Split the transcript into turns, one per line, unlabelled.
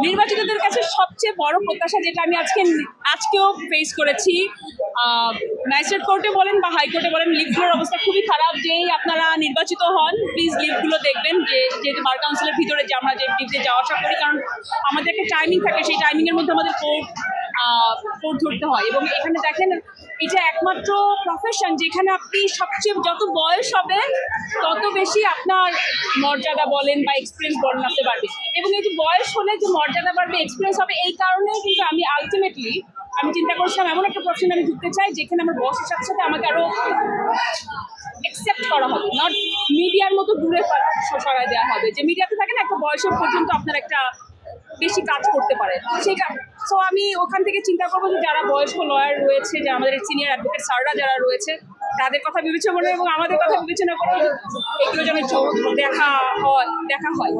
নির্বাচিতদের কাছে সবচেয়ে বড় প্রত্যাশা যেটা আমি আজকেও ফেস করেছি, ম্যাজিস্ট্রেট কোর্টে বলেন বা হাইকোর্টে বলেন, লিফটগুলোর অবস্থা খুবই খারাপ। যেই আপনারা নির্বাচিত হন প্লিজ লিফটগুলো দেখবেন, যেহেতু বার কাউন্সিলের ভিতরে যে আমরা যে লিফটে যাওয়া আসা করি, কারণ আমাদের একটা টাইমিং থাকে, সেই টাইমিংয়ের মধ্যে আমাদের কোর্ট ধরতে হয়। এবং এখানে দেখেন, এটা একমাত্র প্রফেশন যেখানে আপনি সবচেয়ে যত বয়স হবে তত বেশি আপনার মর্যাদা বলেন বা এক্সপিরিয়েন্স বলেন আপনি বাড়বে। এবং এই যে বয়স হলে যে মর্যাদা বাড়বে, এক্সপিরিয়েন্স হবে, এই কারণেই কিন্তু আমি আলটিমেটলি চিন্তা করছিলাম এমন একটা প্রফেশন আমি ঢুকতে চাই যেখানে আমার বয়সের সাথে সাথে আমাকে আরও অ্যাকসেপ্ট করা হবে, নট মিডিয়ার মতো দূরে সরাই দেওয়া হবে। যে মিডিয়াতে থাকে না, একটা বয়সের পর্যন্ত আপনার একটা বেশি কাজ করতে পারে, সেই কারণে। সো আমি ওখান থেকে চিন্তা করবো যে যারা বয়স্ক লয়ার রয়েছে, যে আমাদের সিনিয়র অ্যাডভোকেট স্যাররা যারা রয়েছে, তাদের কথা বিবেচনা করে এবং আমাদের কথা বিবেচনা করে এগুলো যেন দেখা হয়।